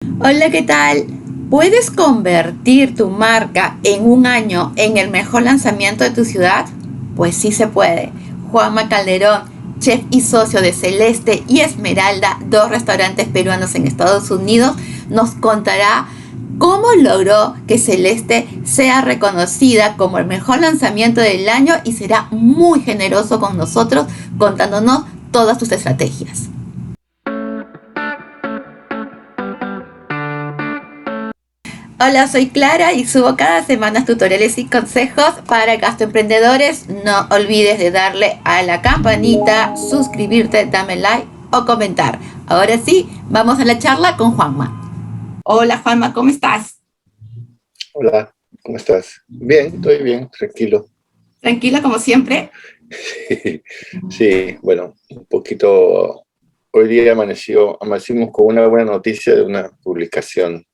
Hola, ¿qué tal? ¿Puedes convertir tu marca en un año en el mejor lanzamiento de tu ciudad? Pues sí se puede. Juanma Calderón, chef y socio de Celeste y Esmeralda, dos restaurantes peruanos en Estados Unidos, nos contará cómo logró que Celeste sea reconocida como el mejor lanzamiento del año y será muy generoso con nosotros contándonos todas tus estrategias. Hola, soy Clara y subo cada semana tutoriales y consejos para gastroemprendedores. No olvides de darle a la campanita, suscribirte, dame like o comentar. Ahora sí, vamos a la charla con Juanma. Hola Juanma, ¿cómo estás? Hola, ¿cómo estás? Bien, estoy bien, tranquilo. ¿Tranquila como siempre? Sí, bueno, un poquito. Hoy día amanecimos con una buena noticia de una publicación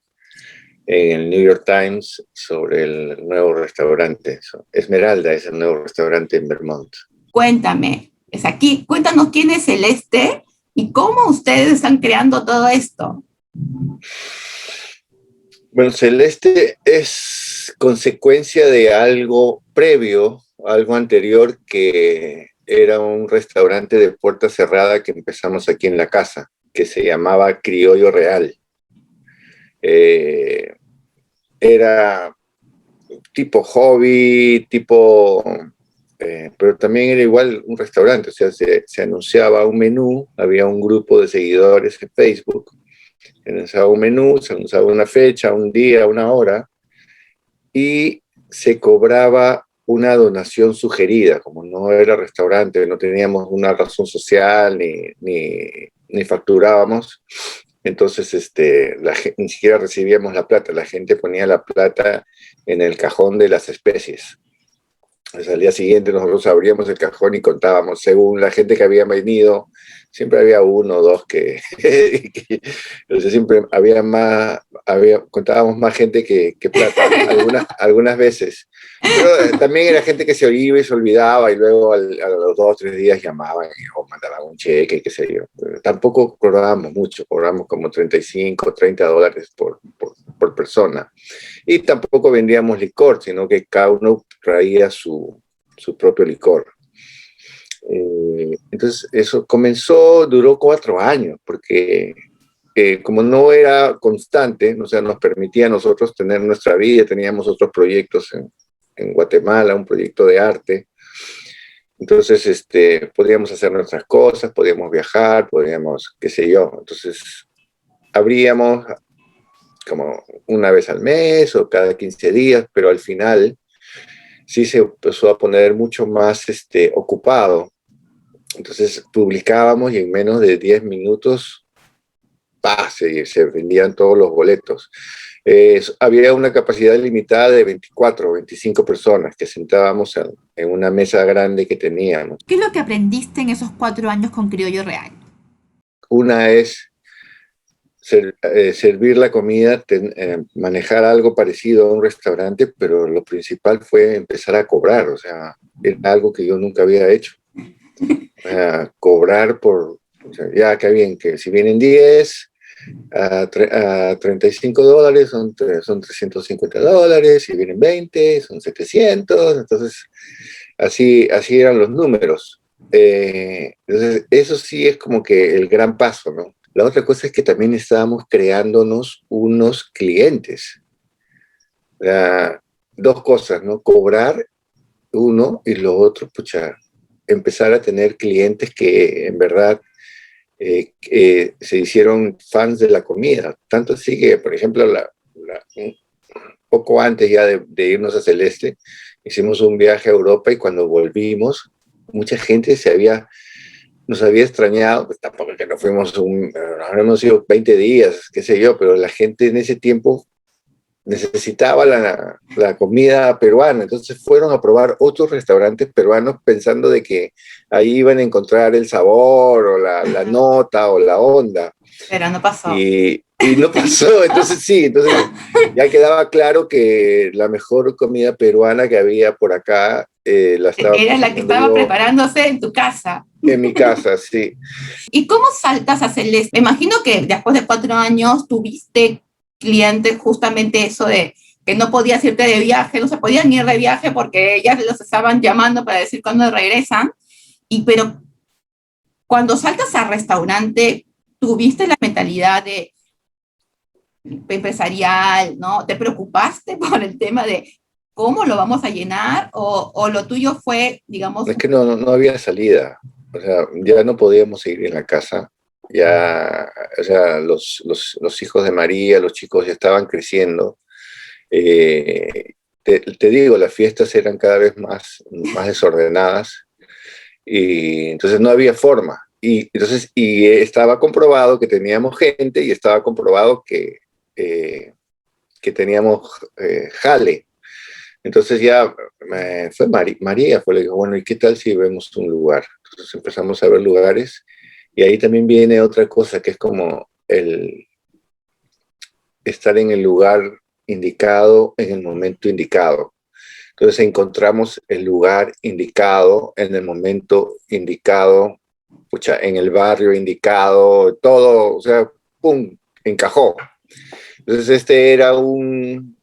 en el New York Times sobre el nuevo restaurante. Esmeralda es el nuevo restaurante en Vermont. Cuéntame, es aquí. Cuéntanos quién es Celeste y cómo ustedes están creando todo esto. Bueno, Celeste es consecuencia de algo previo, algo anterior, que era un restaurante de puerta cerrada que empezamos aquí en la casa, que se llamaba Criollo Real. Eh, Era tipo hobby, pero también era igual un restaurante, o sea, se anunciaba un menú, había un grupo de seguidores en Facebook, se anunciaba un menú, se anunciaba una fecha, un día, una hora, y se cobraba una donación sugerida, como no era restaurante, no teníamos una razón social ni facturábamos, entonces ni siquiera recibíamos la plata, la gente ponía la plata en el cajón de las especies. Pues al día siguiente nosotros abríamos el cajón y contábamos, según la gente que había venido, siempre había uno o dos siempre contábamos más gente que plata, algunas veces. Pero también era gente que se iba y se olvidaba y luego a los 2 o 3 días llamaban o mandaban un cheque, qué sé yo. Pero tampoco cobrábamos mucho, cobramos como 35 o $30 por persona. Y tampoco vendíamos licor, sino que cada uno traía su propio licor. Entonces eso comenzó, duró 4 años, porque como no era constante, o sea, nos permitía a nosotros tener nuestra vida, teníamos otros proyectos en Guatemala, un proyecto de arte, entonces podíamos hacer nuestras cosas, podíamos viajar, podíamos, qué sé yo, entonces abríamos como una vez al mes o cada 15 días, pero al final sí se empezó a poner mucho más ocupado. Entonces publicábamos y en menos de 10 minutos se vendían todos los boletos. Había una capacidad limitada de 24 o 25 personas que sentábamos en una mesa grande que teníamos. ¿Qué es lo que aprendiste en esos 4 años con Criollo Real? Una es servir la comida, manejar algo parecido a un restaurante, pero lo principal fue empezar a cobrar, o sea, era algo que yo nunca había hecho. Cobrar o sea, ya que bien, que si vienen 10 a $35 son $350, si vienen 20 son 700, entonces así eran los números. Entonces eso sí es como que el gran paso, ¿no? La otra cosa es que también estábamos creándonos unos clientes. Uh, Dos cosas, ¿no? Cobrar uno y lo otro, pucha, empezar a tener clientes que en verdad se hicieron fans de la comida. Tanto así que, por ejemplo, un poco antes ya de irnos a Celeste, hicimos un viaje a Europa y cuando volvimos, mucha gente nos había extrañado, pues tampoco que no fuimos, habremos ido 20 días, qué sé yo, pero la gente en ese tiempo necesitaba la comida peruana, entonces fueron a probar otros restaurantes peruanos pensando de que ahí iban a encontrar el sabor o la nota o la onda. Pero no pasó. Y no pasó, entonces sí, entonces ya quedaba claro que la mejor comida peruana que había por acá la estaba Era la que cocinando estaba yo preparándose en tu casa. en mi casa, sí. ¿Y cómo saltas a Celeste? Me imagino que después de 4 años tuviste clientes justamente eso de que no podías irte de viaje, no se podían ir de viaje porque ellas los estaban llamando para decir cuándo regresan. Pero cuando saltas al restaurante, tuviste la mentalidad de empresarial, ¿no? ¿Te preocupaste por el tema de cómo lo vamos a llenar o lo tuyo fue, digamos, Es que no había salida, o sea, ya no podíamos seguir en la casa, ya, o sea, los hijos de María, los chicos ya estaban creciendo. Te digo, las fiestas eran cada vez más desordenadas y entonces no había forma. Y estaba comprobado que teníamos gente y estaba comprobado que teníamos jale. Entonces ya fue María, fue le dijo, bueno, ¿y qué tal si vemos un lugar? Entonces empezamos a ver lugares y ahí también viene otra cosa que es como el estar en el lugar indicado en el momento indicado. Entonces encontramos el lugar indicado en el momento indicado, pucha, en el barrio indicado, todo, o sea, ¡pum!, encajó. Entonces este era un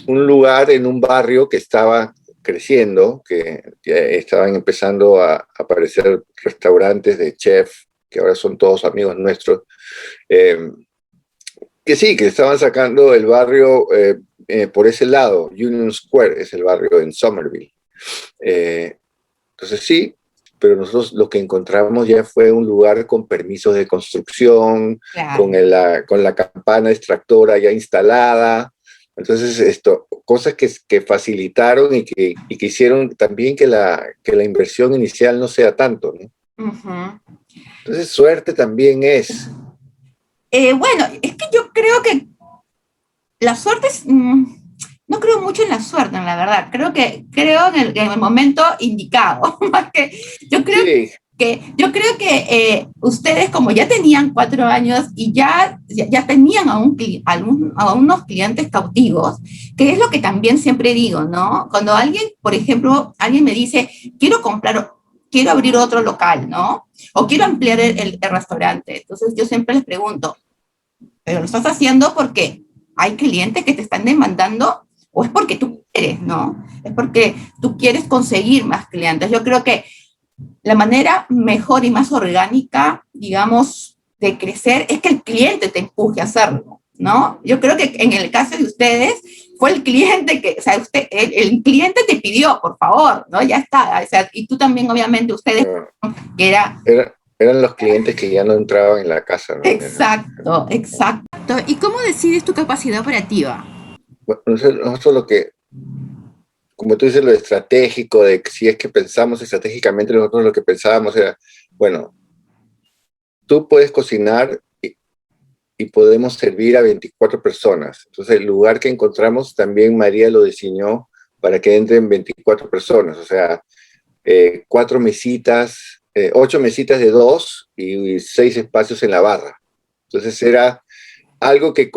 lugar en un barrio que estaba creciendo, que ya estaban empezando a aparecer restaurantes de chef, que ahora son todos amigos nuestros, que sí, que estaban sacando el barrio por ese lado. Union Square es el barrio en Somerville. Entonces sí, pero nosotros lo que encontramos ya fue un lugar con permisos de construcción, claro, con la campana extractora ya instalada. Entonces, cosas que facilitaron y que hicieron también que la inversión inicial no sea tanto, ¿no? uh-huh. Entonces, suerte también es. Bueno, es que yo creo que la suerte es, no creo mucho en la suerte, en la verdad. Creo en el momento indicado. Más que, yo creo Sí, ustedes, como ya tenían 4 años y ya tenían a unos clientes cautivos, que es lo que también siempre digo, ¿no? Cuando alguien, por ejemplo, alguien me dice, quiero abrir otro local, ¿no? O quiero ampliar el restaurante. Entonces yo siempre les pregunto, ¿pero lo estás haciendo porque hay clientes que te están demandando o es porque tú quieres, ¿no? Es porque tú quieres conseguir más clientes. Yo creo que la manera mejor y más orgánica, digamos, de crecer es que el cliente te empuje a hacerlo, ¿no? Yo creo que en el caso de ustedes fue el cliente que, o sea, el cliente te pidió, por favor, ¿no? Ya está, o sea, y tú también, obviamente, ustedes, que era... eran los clientes que ya no entraban en la casa, ¿no? Exacto, exacto. ¿Y cómo decides tu capacidad operativa? Bueno, nosotros lo que, como tú dices, lo estratégico, de que si es que pensamos estratégicamente, nosotros lo que pensábamos era, bueno, tú puedes cocinar y podemos servir a 24 personas. Entonces, el lugar que encontramos también María lo diseñó para que entren 24 personas, o sea, 4 mesitas, 8 mesitas de 2 y 6 espacios en la barra. Entonces, era algo que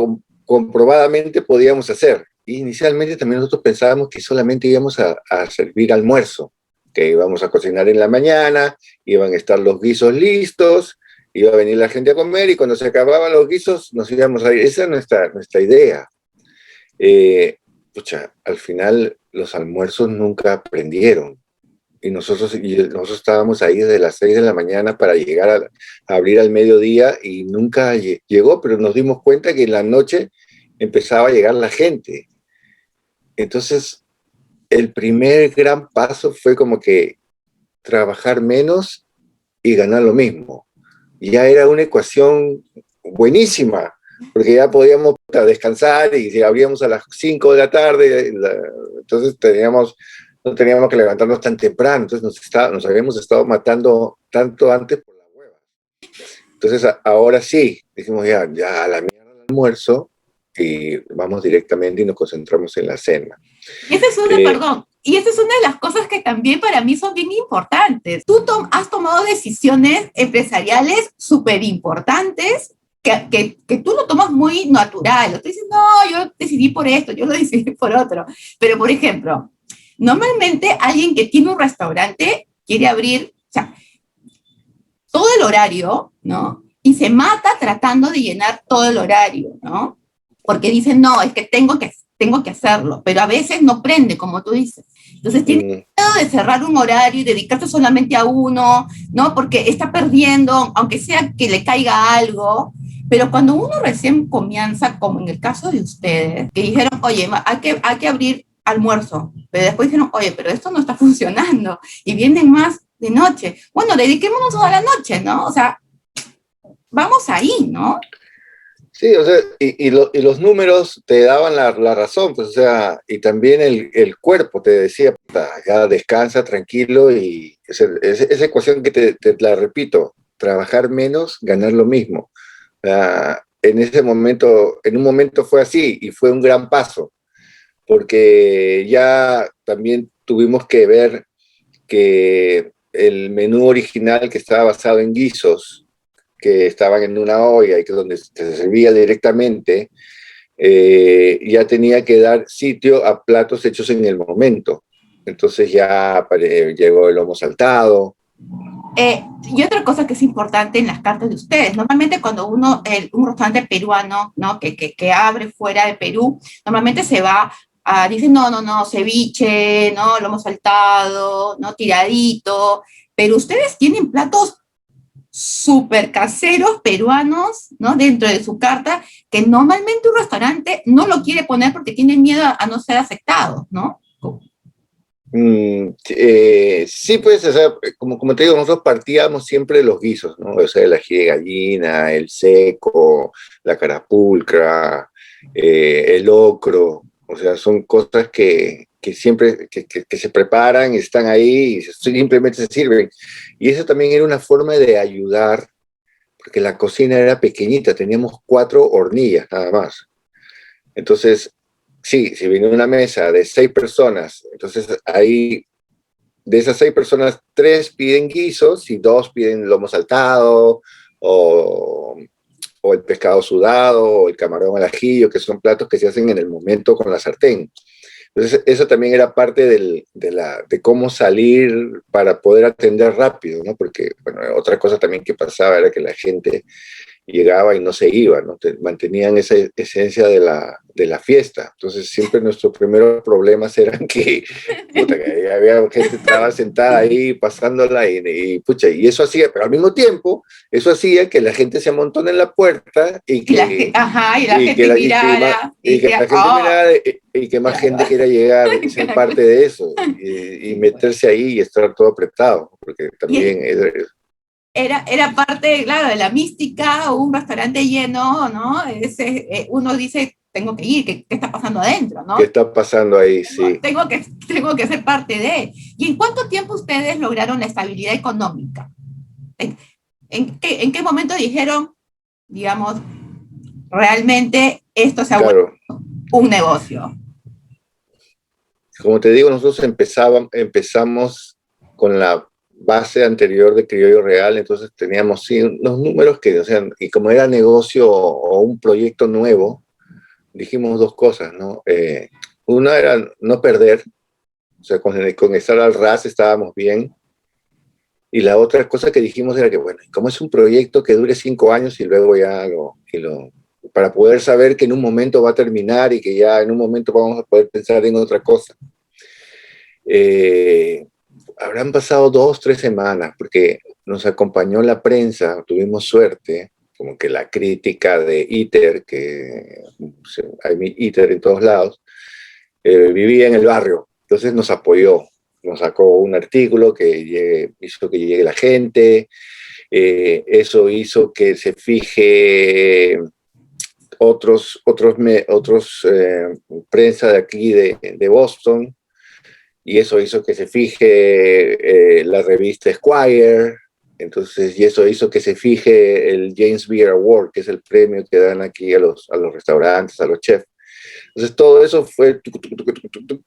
comprobadamente podíamos hacer. Y inicialmente también nosotros pensábamos que solamente íbamos a servir almuerzo, que íbamos a cocinar en la mañana, iban a estar los guisos listos, iba a venir la gente a comer y cuando se acababan los guisos nos íbamos a ir. Esa es nuestra idea. Pucha, al final los almuerzos nunca aprendieron. Y nosotros estábamos ahí desde las 6 de la mañana para llegar a abrir al mediodía y nunca llegó, pero nos dimos cuenta que en la noche empezaba a llegar la gente. Entonces, el primer gran paso fue como que trabajar menos y ganar lo mismo. Y ya era una ecuación buenísima, porque ya podíamos descansar y si abríamos a las 5 de la tarde, entonces no teníamos que levantarnos tan temprano, entonces nos habíamos estado matando tanto antes por la hueva. Entonces ahora sí, dijimos ya a la mierda el almuerzo y vamos directamente y nos concentramos en la cena. Y esa es perdón, y esa es una de las cosas que también para mí son bien importantes. Tú has tomado decisiones empresariales súper importantes que tú lo tomas muy natural, tú dices, no, yo decidí por esto, yo lo decidí por otro, pero por ejemplo, normalmente alguien que tiene un restaurante quiere abrir, o sea, todo el horario, ¿no? Y se mata tratando de llenar todo el horario, ¿no? Porque dicen, no, es que tengo que hacerlo, pero a veces no prende, como tú dices. Entonces tiene Mm, miedo de cerrar un horario y dedicarse solamente a uno, ¿no? Porque está perdiendo, aunque sea que le caiga algo. Pero cuando uno recién comienza, como en el caso de ustedes, que dijeron, oye, hay que abrir almuerzo, pero después dijeron, oye, pero esto no está funcionando, y vienen más de noche. Bueno, dediquémonos a la noche, ¿no? O sea, vamos ahí, ¿no? sí, o sea, y los números te daban la razón, pues, o sea, y también el cuerpo te decía, "Puta, ya descansa tranquilo y esa ecuación que te la repito, trabajar menos, ganar lo mismo. En ese momento, en un momento fue así y fue un gran paso, porque ya también tuvimos que ver que el menú original que estaba basado en guisos, que estaban en una olla y que donde se servía directamente, ya tenía que dar sitio a platos hechos en el momento. Entonces ya llegó el lomo saltado. Y otra cosa que es importante en las cartas de ustedes, normalmente cuando un restaurante peruano, ¿no? Que abre fuera de Perú, normalmente se va a, dicen, no, no, no, ceviche, ¿no? Lomo saltado, ¿no? Tiradito, pero ustedes tienen platos súper caseros peruanos, ¿no? Dentro de su carta, que normalmente un restaurante no lo quiere poner porque tiene miedo a no ser aceptado, ¿no? Sí, pues, o sea, como te digo, nosotros partíamos siempre de los guisos, ¿no? O sea, el ají de gallina, el seco, la carapulcra, el locro, o sea, son cosas que siempre que se preparan, están ahí y simplemente se sirven. Y eso también era una forma de ayudar, porque la cocina era pequeñita, teníamos 4 hornillas nada más. Entonces, sí, si viene una mesa de 6 personas, entonces ahí de esas 6 personas, 3 piden guisos y 2 piden lomo saltado o, o el pescado sudado o el camarón al ajillo, que son platos que se hacen en el momento con la sartén. Entonces, eso también era parte de cómo salir para poder atender rápido, ¿no? Porque, bueno, otra cosa también que pasaba era que la gente llegaba y no se iba, ¿no? Mantenían esa esencia de la fiesta. Entonces siempre nuestros primeros problemas eran que, puta, que había gente que estaba sentada ahí pasándola pucha, y eso hacía, pero al mismo tiempo, eso hacía que la gente se amontone en la puerta Ajá, y la gente mirara y y que dijera, la gente oh, mirara y que más claro, gente quiera llegar y ser claro. parte de eso y meterse ahí y estar todo apretado, porque Y también era parte, claro, de la mística, un restaurante lleno, ¿no? Uno dice, tengo que ir, ¿qué está pasando adentro, ¿qué ¿no? está pasando ahí? Sí. Tengo que ser parte de. ¿Y en cuánto tiempo ustedes lograron la estabilidad económica? ¿En, en qué momento dijeron, digamos, realmente esto se ha vuelto Claro, un negocio? como te digo, nosotros empezamos con la base anterior de Criollo Real, entonces teníamos sí, unos números que, o sea, y como era negocio o un proyecto nuevo, dijimos 2 cosas, ¿no? Una era no perder, o sea, con estar al ras estábamos bien, y la otra cosa que dijimos era que, bueno, como es un proyecto que dure 5 años y luego ya para poder saber que en un momento va a terminar y que ya en un momento vamos a poder pensar en otra cosa. Eh, Habrán pasado 2, 3 semanas, porque nos acompañó la prensa, tuvimos suerte, como que la crítica de ITER, que hay ITER en todos lados, vivía en el barrio, entonces nos apoyó, nos sacó un artículo que hizo que llegue la gente, eso hizo que se fije otros prensa de aquí de Boston, y eso hizo que se fije la revista Esquire, entonces, y eso hizo que se fije el James Beard Award, que es el premio que dan aquí a los restaurantes, a los chefs. Entonces, todo eso fue,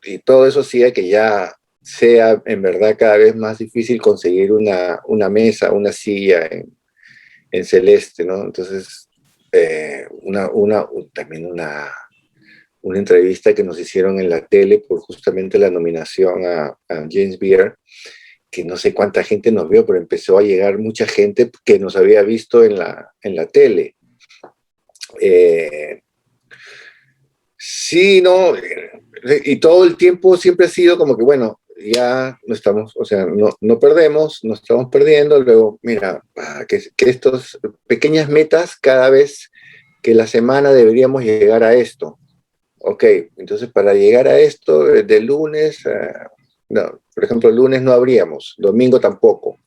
y todo eso hacía que ya sea en verdad cada vez más difícil conseguir una mesa, una silla en Celeste, ¿no? Entonces, también una entrevista que nos hicieron en la tele por justamente la nominación a James Beard, que no sé cuánta gente nos vio, pero empezó a llegar mucha gente que nos había visto en la tele. Sí, no, y todo el tiempo siempre ha sido como que, bueno, ya no estamos, o sea, no perdemos, no estamos perdiendo, luego, mira, que estas pequeñas metas cada vez que la semana deberíamos llegar a esto. Ok, entonces para llegar a esto, de lunes, no, por ejemplo, el lunes no habríamos, domingo tampoco,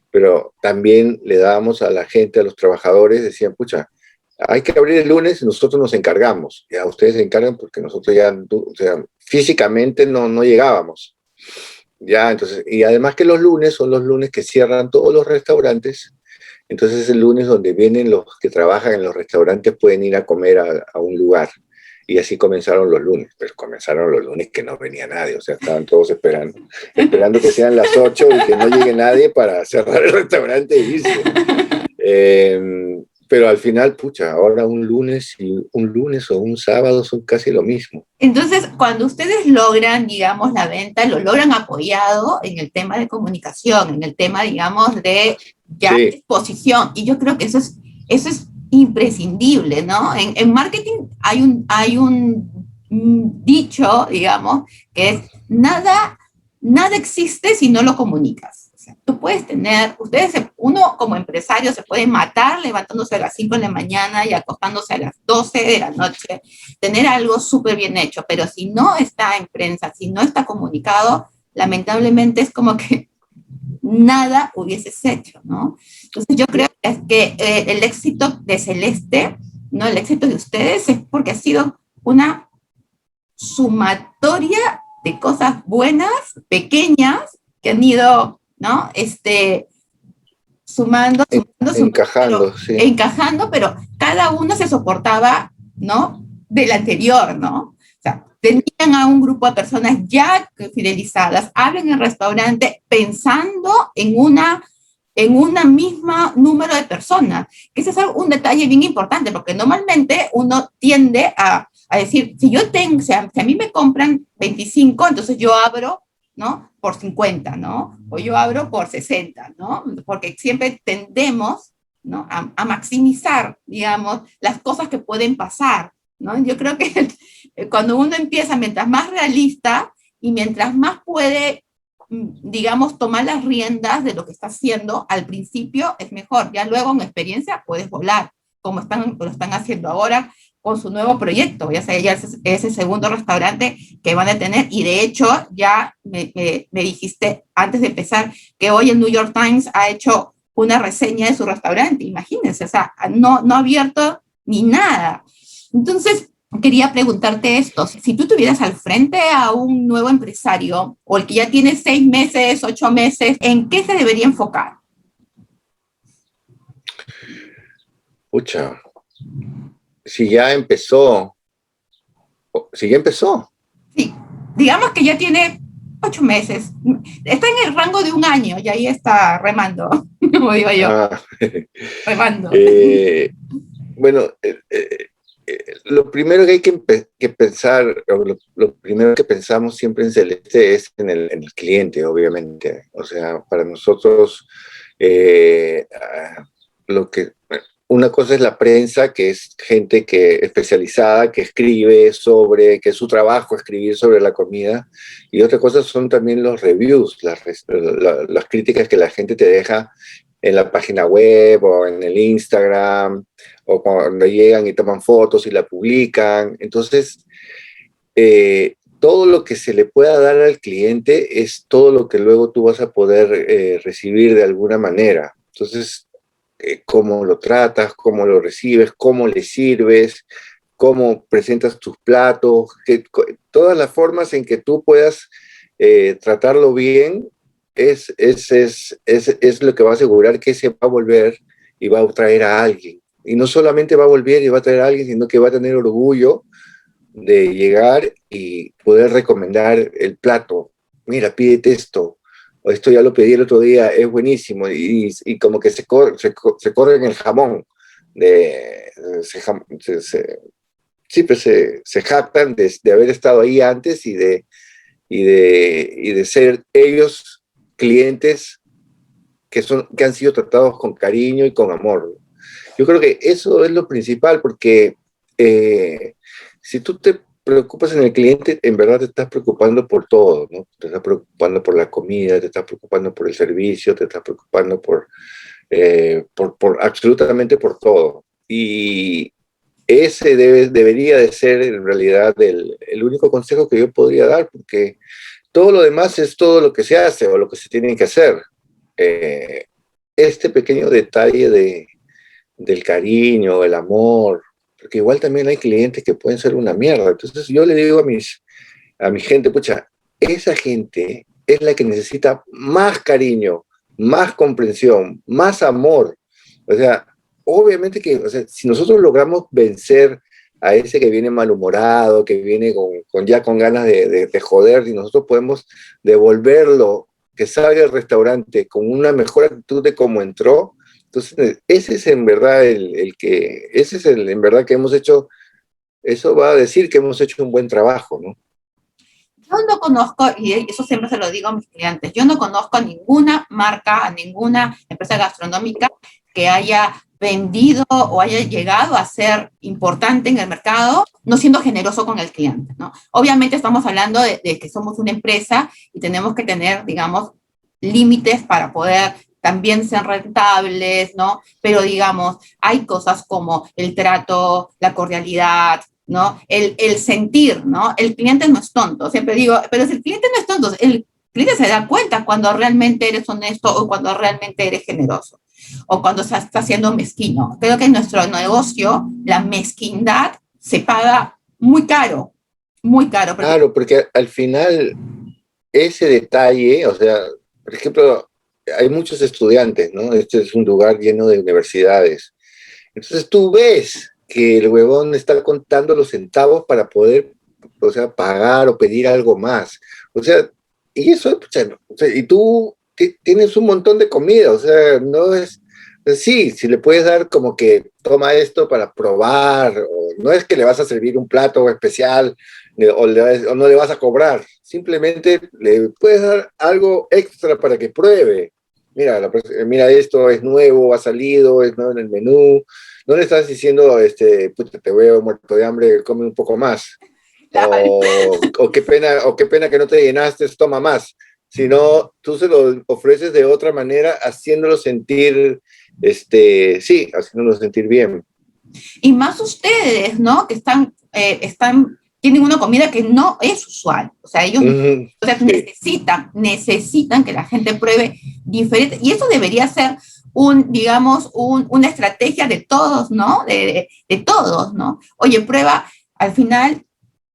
pero también le dábamos a la gente, a los trabajadores, decían, pucha, hay que abrir el lunes y nosotros nos encargamos. Ya ustedes se encargan porque nosotros ya, o sea, físicamente no llegábamos. Ya, entonces, y además que los lunes son los lunes que cierran todos los restaurantes, entonces es el lunes donde vienen los que trabajan en los restaurantes, pueden ir a comer a un lugar. Y así comenzaron los lunes, pero comenzaron los lunes que no venía nadie, o sea, estaban todos esperando que sean las 8 y que no llegue nadie para cerrar el restaurante y irse. Pero al final, pucha, ahora un lunes o un sábado son casi lo mismo. Entonces, cuando ustedes logran, digamos, la venta, lo logran apoyado en el tema de comunicación, en el tema, digamos, de ya Sí. exposición. Y yo creo que eso es imprescindible, ¿no? En marketing hay un dicho, digamos, que es nada existe si no lo comunicas. O sea, tú puedes tener, uno como empresario se puede matar levantándose a las 5 de la mañana y acostándose a las 12 de la noche, tener algo súper bien hecho, pero si no está en prensa, si no está comunicado, lamentablemente es como que nada hubieses hecho, ¿no? Entonces yo creo que el éxito de Celeste, ¿no? El éxito de ustedes es porque ha sido una sumatoria de cosas buenas, pequeñas, que han ido, ¿no? Sumando, encajando, pero, sí. encajando, pero cada uno se soportaba, ¿no? Del anterior, ¿no? O sea, tenían a un grupo de personas ya fidelizadas, hablan en el restaurante pensando en una misma número de personas, que ese es un detalle bien importante, porque normalmente uno tiende a decir, si yo tengo, si a mí me compran 25, entonces yo abro, ¿no? Por 50, ¿no? O yo abro por 60, ¿no? Porque siempre tendemos, ¿no? A maximizar, digamos, las cosas que pueden pasar, ¿no? Yo creo que cuando uno empieza, mientras más realista y mientras más puede, digamos, tomar las riendas de lo que está haciendo, al principio es mejor, ya luego en experiencia puedes volar, como lo están haciendo ahora con su nuevo proyecto, ya sea ya ese segundo restaurante que van a tener, y de hecho ya me dijiste antes de empezar que hoy el New York Times ha hecho una reseña de su restaurante, imagínense, o sea, no ha abierto ni nada. Entonces, quería preguntarte esto, si tú tuvieras al frente a un nuevo empresario, o el que ya tiene 6 meses, 8 meses, ¿en qué se debería enfocar? Pucha, si ya empezó, si ya empezó. Sí, digamos que ya tiene 8 meses, está en el rango de un año y ahí está remando, como digo yo, remando. Bueno, lo primero que hay que pensar, o lo primero que pensamos siempre en Celeste es en el cliente, obviamente. O sea, para nosotros, lo que, una cosa es la prensa, que es gente especializada, que escribe que es su trabajo escribir sobre la comida, y otra cosa son también los reviews, las críticas que la gente te deja en la página web o en el Instagram, o cuando llegan y toman fotos y la publican. Entonces, todo lo que se le pueda dar al cliente es todo lo que luego tú vas a poder recibir de alguna manera. Entonces, cómo lo tratas, cómo lo recibes, cómo le sirves, cómo presentas tus platos, todas las formas en que tú puedas tratarlo bien es lo que va a asegurar que se va a volver y va a traer a alguien. Y no solamente va a volver y va a traer a alguien, sino que va a tener orgullo de llegar y poder recomendar el plato. Mira, pídete esto, o esto ya lo pedí el otro día, es buenísimo, y como que se corre en el jamón, de sí, pues se jactan de haber estado ahí antes y de ser ellos clientes que han sido tratados con cariño y con amor. Yo creo que eso es lo principal, porque si tú te preocupas en el cliente, en verdad te estás preocupando por todo, ¿no? Te estás preocupando por la comida, te estás preocupando por el servicio, te estás preocupando por absolutamente por todo. Y ese debería de ser en realidad el único consejo que yo podría dar, porque todo lo demás es todo lo que se hace o lo que se tiene que hacer. Eh, este pequeño detalle del cariño, el amor, porque igual también hay clientes que pueden ser una mierda. Entonces yo le digo a mi gente, pucha, esa gente es la que necesita más cariño, más comprensión, más amor. O sea, obviamente que, o sea, si nosotros logramos vencer a ese que viene malhumorado, que viene ya con ganas de joder, y nosotros podemos devolverlo, que salga del restaurante con una mejor actitud de cómo entró. Entonces, ese es en verdad ese es el en verdad que hemos hecho, eso va a decir que hemos hecho un buen trabajo, ¿no? Yo no conozco, y eso siempre se lo digo a mis clientes, yo no conozco a ninguna marca, a ninguna empresa gastronómica que haya vendido o haya llegado a ser importante en el mercado, no siendo generoso con el cliente, ¿no? Obviamente estamos hablando de que somos una empresa y tenemos que tener, digamos, límites para poder también ser rentables, ¿no? Pero digamos, hay cosas como el trato, la cordialidad, ¿no? El sentir, ¿no? El cliente no es tonto, siempre digo, pero si el cliente no es tonto, el cliente se da cuenta cuando realmente eres honesto o cuando realmente eres generoso o cuando está siendo mezquino. Creo que en nuestro negocio la mezquindad se paga muy caro. Porque Claro, porque al final ese detalle, o sea, por ejemplo, hay muchos estudiantes, ¿no? Este es un lugar lleno de universidades. Entonces tú ves que el huevón está contando los centavos para poder, o sea, pagar o pedir algo más. O sea, y eso, o sea, y tú tienes un montón de comida, o sea, no es, sí, si le puedes dar como que toma esto para probar, o no es que le vas a servir un plato especial o no le vas a cobrar, simplemente le puedes dar algo extra para que pruebe. Mira, mira, esto es nuevo, ha salido, es nuevo en el menú. No le estás diciendo, puta, te veo muerto de hambre, come un poco más. O qué pena que no te llenaste, toma más. Sino tú se lo ofreces de otra manera, haciéndolo sentir, sí, haciéndolo sentir bien. y más ustedes, ¿no? Que tienen una comida que no es usual. O sea, ellos o sea, Sí. necesitan que la gente pruebe diferente. Y eso debería ser digamos, una estrategia de todos, ¿no? De todos, ¿no? Oye, prueba, al final,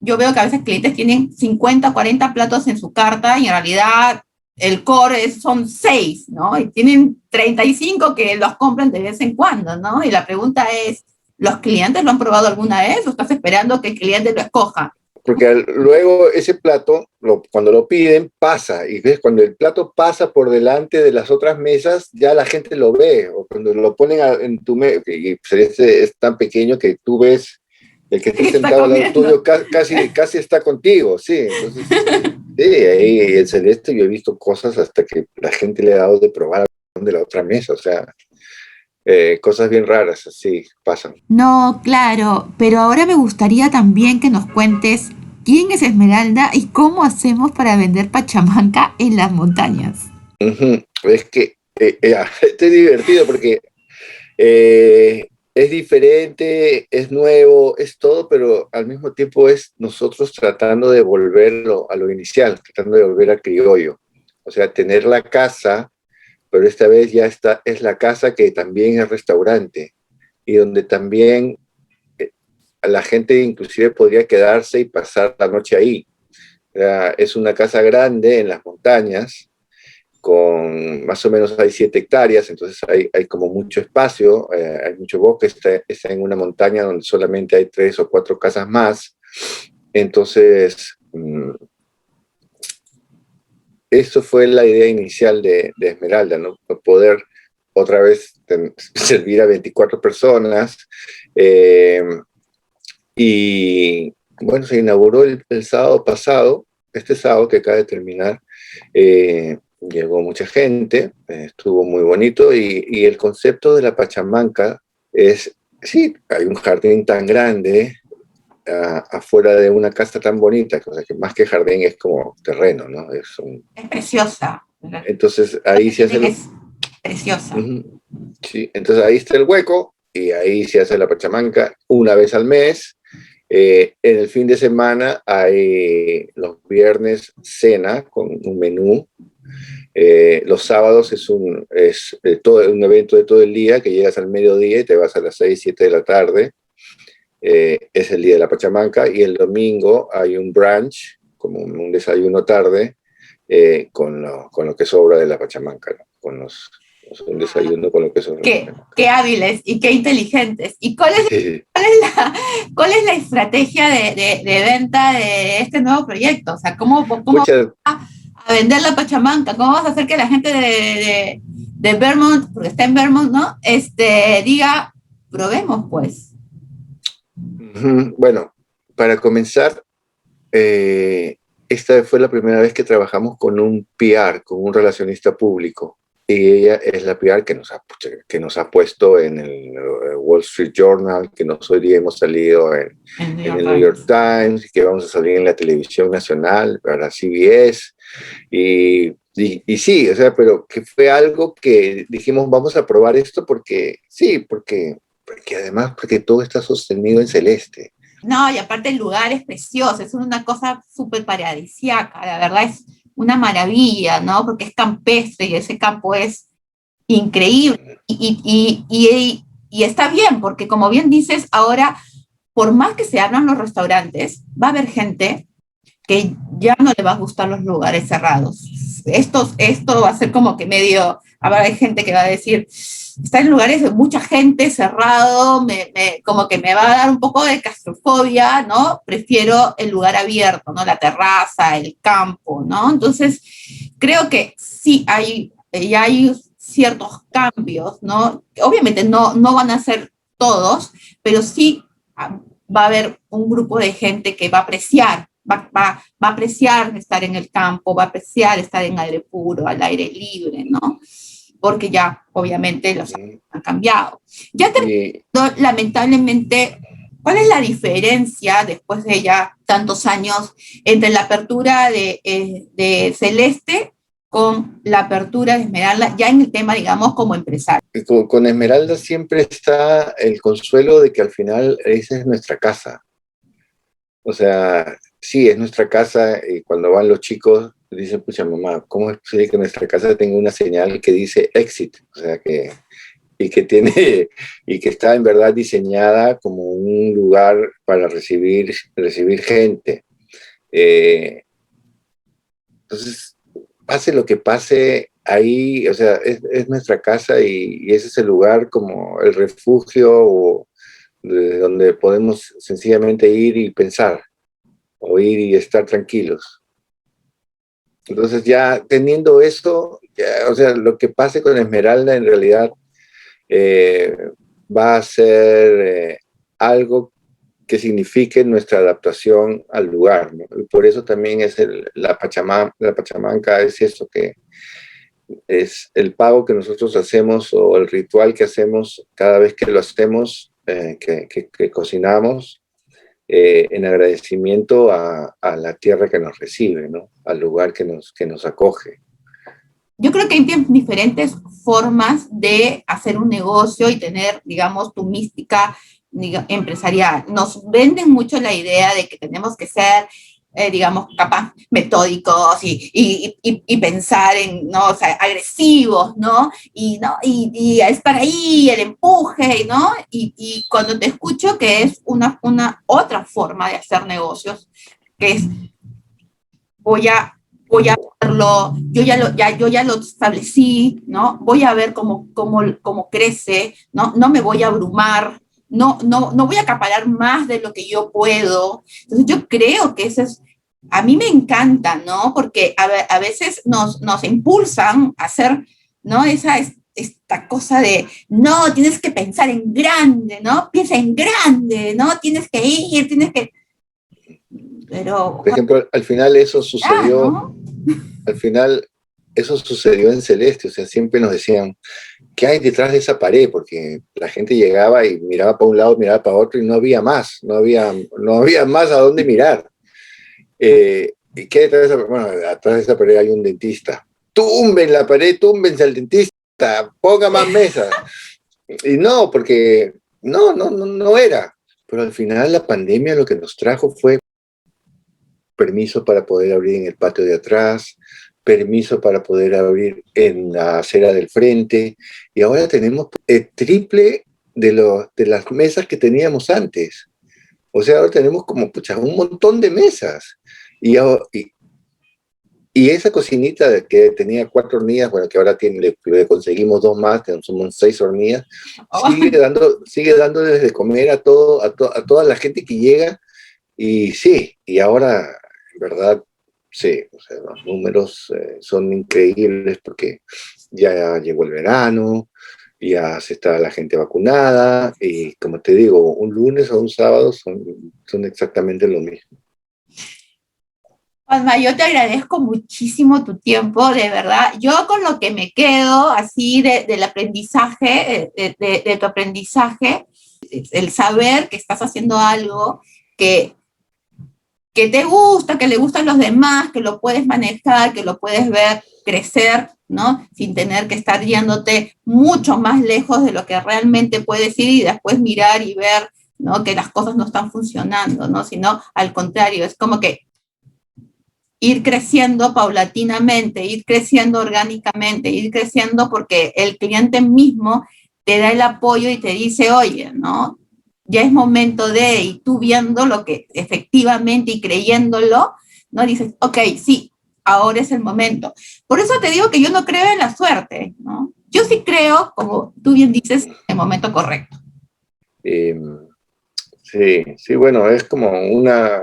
yo veo que a veces clientes tienen 50, 40 platos en su carta y en realidad el core son 6, ¿no? Y tienen 35 que los compran de vez en cuando, ¿no? Y la pregunta es, ¿los clientes lo han probado alguna vez o estás esperando que el cliente lo escoja? Porque luego ese plato, cuando lo piden, pasa. Y ves, cuando el plato pasa por delante de las otras mesas, ya la gente lo ve. O cuando lo ponen en tu mesa, y pues es tan pequeño que tú ves el que está Está sentado al lado comiendo. tuyo casi está contigo, sí. Entonces, sí, ahí en Celeste yo he visto cosas hasta que la gente le ha dado de probar de la otra mesa. O sea, cosas bien raras, así pasan. No, claro, pero ahora me gustaría también que nos cuentes quién es Esmeralda y cómo hacemos para vender pachamanca en las montañas. Ujú. Es que esto es divertido porque es diferente, es nuevo, es todo, pero al mismo tiempo es nosotros tratando de volverlo a lo inicial, tratando de volver al criollo. O sea, tener la casa, pero esta vez ya está, es la casa que también es restaurante y donde también la gente inclusive podría quedarse y pasar la noche ahí. O sea, es una casa grande en las montañas, con más o menos hay 7 hectáreas, entonces hay como mucho espacio, hay mucho bosque, está en una montaña donde solamente hay 3 o 4 casas más. Entonces, eso fue la idea inicial de Esmeralda, ¿no? Poder otra vez servir a 24 personas. Y bueno, se inauguró el sábado pasado, este sábado que acaba de terminar. Llegó mucha gente, estuvo muy bonito y el concepto de la Pachamanca es, sí, hay un jardín tan grande afuera de una casa tan bonita, o sea, que más que jardín es como terreno, ¿no? Es preciosa. Entonces ahí se hace... Es preciosa. Sí, entonces ahí está el hueco y ahí se hace la Pachamanca una vez al mes. En el fin de semana hay los viernes cena con un menú. Los sábados es un evento de todo el día, que llegas al mediodía y te vas a las 6, 7 de la tarde. Es el día de la Pachamanca. Y el domingo hay un brunch, como un desayuno tarde, con lo que sobra de la Pachamanca, ¿no? Un desayuno con lo que sobra. Qué hábiles y qué inteligentes. ¿Y cuál es la estrategia de venta de este nuevo proyecto? O sea, ¿cómo vas a vender la Pachamanca? ¿Cómo vas a hacer que la gente de Vermont, porque está en Vermont, ¿no? Diga, probemos, pues. Bueno, para comenzar, esta fue la primera vez que trabajamos con un PR, con un relacionista público. Y ella es la PR que nos ha puesto en el Wall Street Journal, que hoy día hemos salido en el New York Times, que vamos a salir en la televisión nacional, para CBS. Y sí, o sea, pero que fue algo que dijimos, vamos a probar esto porque además, porque todo está sostenido en celeste. No, y aparte el lugar es precioso, es una cosa súper paradisíaca, la verdad es una maravilla, ¿no? Porque es campestre y ese campo es increíble. Y está bien, porque como bien dices, ahora, por más que se abran los restaurantes, va a haber gente que ya no le va a gustar los lugares cerrados. Esto va a ser como que medio, hay gente que va a decir, está en lugares de mucha gente, cerrado, como que me va a dar un poco de claustrofobia, ¿no? Prefiero el lugar abierto, ¿no? La terraza, el campo, ¿no? Entonces, creo que sí ya hay ciertos cambios, ¿no? Obviamente no van a ser todos, pero sí va a haber un grupo de gente que va a apreciar estar en el campo, va a apreciar estar en aire puro, al aire libre, ¿no? Porque ya, obviamente, los han cambiado. Ya lamentablemente, ¿cuál es la diferencia, después de ya tantos años, entre la apertura de Celeste con la apertura de Esmeralda, ya en el tema, digamos, como empresario? Con Esmeralda siempre está el consuelo de que al final esa es nuestra casa. O sea, sí, es nuestra casa, y cuando van los chicos dicen, pucha mamá, ¿cómo es posible que nuestra casa tenga una señal que dice exit? O sea, que está en verdad diseñada como un lugar para recibir gente. Entonces, pase lo que pase, ahí, o sea, es nuestra casa y ese es el lugar como el refugio de donde podemos sencillamente ir y pensar, o ir y estar tranquilos. Entonces ya teniendo esto, o sea, lo que pase con Esmeralda en realidad va a ser algo que signifique nuestra adaptación al lugar, ¿no? Y por eso también es la Pachamanca es eso, que es el pago que nosotros hacemos o el ritual que hacemos cada vez que lo hacemos, que cocinamos, en agradecimiento a la tierra que nos recibe, ¿no? Al lugar que nos acoge. Yo creo que hay diferentes formas de hacer un negocio y tener, digamos, tu mística empresarial. Nos venden mucho la idea de que tenemos que ser, digamos, capaz metódicos y pensar en, ¿no? O sea, agresivos, ¿no? Y estar ahí, el empuje, ¿no? Y cuando te escucho que es una otra forma de hacer negocios, que es voy a verlo, yo ya lo establecí, ¿no? Voy a ver cómo crece, ¿no? No me voy a abrumar, no voy a acaparar más de lo que yo puedo. Entonces yo creo que eso es, a mí me encanta, ¿no? Porque a veces nos impulsan a hacer, ¿no? esta cosa de, no, tienes que pensar en grande, ¿no? Piensa en grande, ¿no? Tienes que ir, tienes que... Pero, Por ejemplo, al final eso sucedió, ¿no? al final eso sucedió en Celeste, o sea, siempre nos decían, ¿qué hay detrás de esa pared? Porque la gente llegaba y miraba para un lado, miraba para otro y no había más, no había más a dónde mirar. ¿Y qué hay detrás de esa pared? Bueno, atrás de esa pared hay un dentista. Tumben la pared, túmbense al dentista, ponga más mesas. Y no, porque no era. Pero al final la pandemia lo que nos trajo fue permiso para poder abrir en el patio de atrás, permiso para poder abrir en la acera del frente, y ahora tenemos el triple de las mesas que teníamos antes. O sea, ahora tenemos como, pucha, un montón de mesas. Y, y esa cocinita que tenía 4 hornillas, bueno, que ahora le conseguimos 2 más, que somos 6 hornillas, Oh, sigue dándoles de comer a toda la gente que llega. Y sí, y ahora, en verdad, sí, o sea, los números son increíbles porque ya llegó el verano, ya se está la gente vacunada, y como te digo, un lunes o un sábado son exactamente lo mismo. Juanma, yo te agradezco muchísimo tu tiempo, de verdad. Yo con lo que me quedo así del aprendizaje, de tu aprendizaje, el saber que estás haciendo algo que, que te gusta, que le gustan los demás, que lo puedes manejar, que lo puedes ver crecer, ¿no? Sin tener que estar yéndote mucho más lejos de lo que realmente puedes ir y después mirar y ver, ¿no? Que las cosas no están funcionando, ¿no? Sino al contrario, es como que ir creciendo paulatinamente, ir creciendo orgánicamente, ir creciendo porque el cliente mismo te da el apoyo y te dice, oye, ¿no? Ya es momento de, y tú viendo lo que efectivamente y creyéndolo, ¿no? Dices, ok, sí, ahora es el momento. Por eso te digo que yo no creo en la suerte, ¿no? Yo sí creo, como tú bien dices, en el momento correcto. Eh, sí, sí, bueno, es como una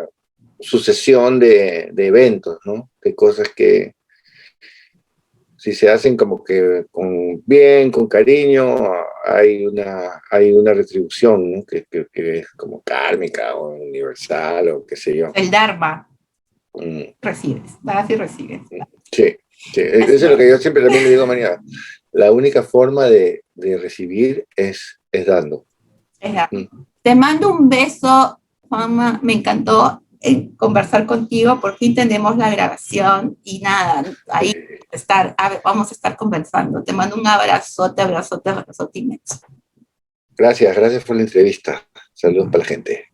sucesión de eventos, ¿no? De cosas que si se hacen como que con bien, con cariño, hay una retribución, ¿no? Que es como kármica o universal o qué sé yo. El Dharma, Mm, recibes, das y recibes. sí, sí, Así eso es lo que yo siempre también le digo a María. La única forma de recibir es dando. es. Mm. Te mando un beso, Juanma. Me encantó conversar contigo. Por fin tenemos la grabación y nada, ahí vamos a estar conversando. Te mando un abrazote, abrazote, abrazote inmenso. Gracias, gracias por la entrevista. Saludos para la gente.